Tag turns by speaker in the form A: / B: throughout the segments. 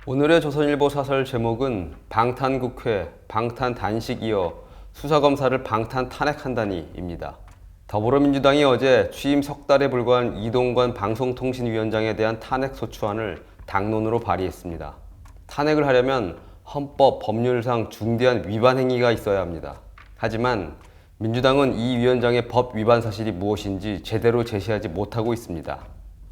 A: 오늘의 조선일보 사설 제목은 방탄국회, 방탄단식 이어 수사검사를 방탄 탄핵한다니입니다. 더불어민주당이 어제 취임 석 달에 불과한 이동관 방송통신위원장에 대한 탄핵소추안을 당론으로 발의했습니다. 탄핵을 하려면 헌법, 법률상 중대한 위반 행위가 있어야 합니다. 하지만 민주당은 이 위원장의 법 위반 사실이 무엇인지 제대로 제시하지 못하고 있습니다.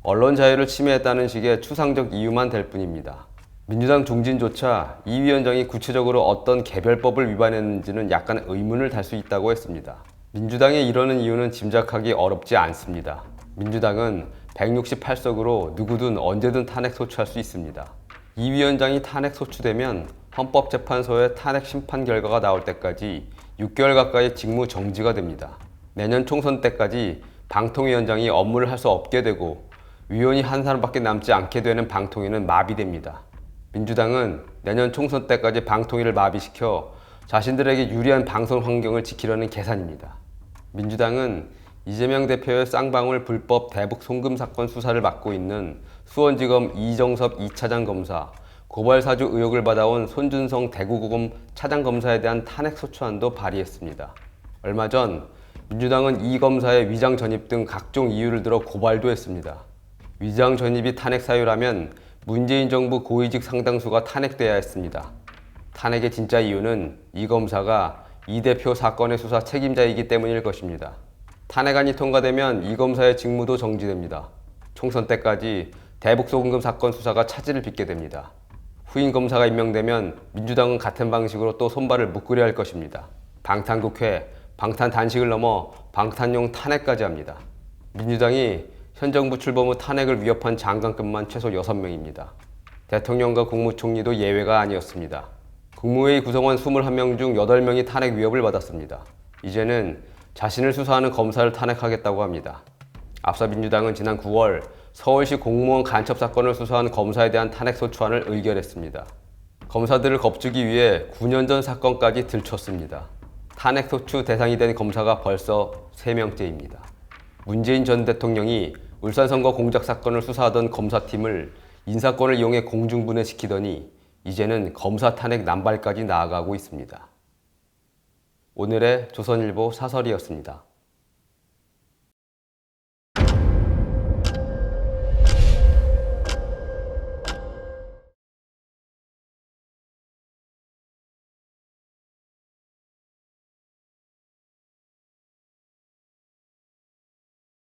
A: 언론 자유를 침해했다는 식의 추상적 이유만 될 뿐입니다. 민주당 중진조차 이 위원장이 구체적으로 어떤 개별법을 위반했는지는 약간 의문을 달 수 있다고 했습니다. 민주당이 이러는 이유는 짐작하기 어렵지 않습니다. 민주당은 168석으로 누구든 언제든 탄핵 소추할 수 있습니다. 이 위원장이 탄핵 소추되면 헌법재판소의 탄핵 심판 결과가 나올 때까지 6개월 가까이 직무 정지가 됩니다. 내년 총선 때까지 방통위원장이 업무를 할 수 없게 되고 위원이 한 사람밖에 남지 않게 되는 방통위는 마비됩니다. 민주당은 내년 총선 때까지 방통위를 마비시켜 자신들에게 유리한 방송 환경을 지키려는 계산입니다. 민주당은 이재명 대표의 쌍방울 불법 대북 송금 사건 수사를 맡고 있는 수원지검 이정섭 2차장 검사, 고발사주 의혹을 받아온 손준성 대구고검 차장검사에 대한 탄핵소추안도 발의했습니다. 얼마 전 민주당은 이 검사의 위장 전입 등 각종 이유를 들어 고발도 했습니다. 위장 전입이 탄핵 사유라면 문재인 정부 고위직 상당수가 탄핵돼야 했습니다. 탄핵의 진짜 이유는 이 검사가 이 대표 사건의 수사 책임자이기 때문일 것입니다. 탄핵안이 통과되면 이 검사의 직무도 정지됩니다. 총선 때까지 대북 송금 사건 수사가 차질을 빚게 됩니다. 후임 검사가 임명되면 민주당은 같은 방식으로 또 손발을 묶으려 할 것입니다. 방탄국회, 방탄단식을 넘어 방탄용 탄핵까지 합니다. 민주당이 현 정부 출범 후 탄핵을 위협한 장관급만 최소 6명입니다. 대통령과 국무총리도 예외가 아니었습니다. 국무회의 구성원 21명 중 8명이 탄핵 위협을 받았습니다. 이제는 자신을 수사하는 검사를 탄핵하겠다고 합니다. 앞서 민주당은 지난 9월 서울시 공무원 간첩 사건을 수사한 검사에 대한 탄핵소추안을 의결했습니다. 검사들을 겁주기 위해 9년 전 사건까지 들췄습니다. 탄핵소추 대상이 된 검사가 벌써 3명째입니다. 문재인 전 대통령이 울산 선거 공작 사건을 수사하던 검사팀을 인사권을 이용해 공중분해시키더니 이제는 검사 탄핵 남발까지 나아가고 있습니다. 오늘의 조선일보 사설이었습니다.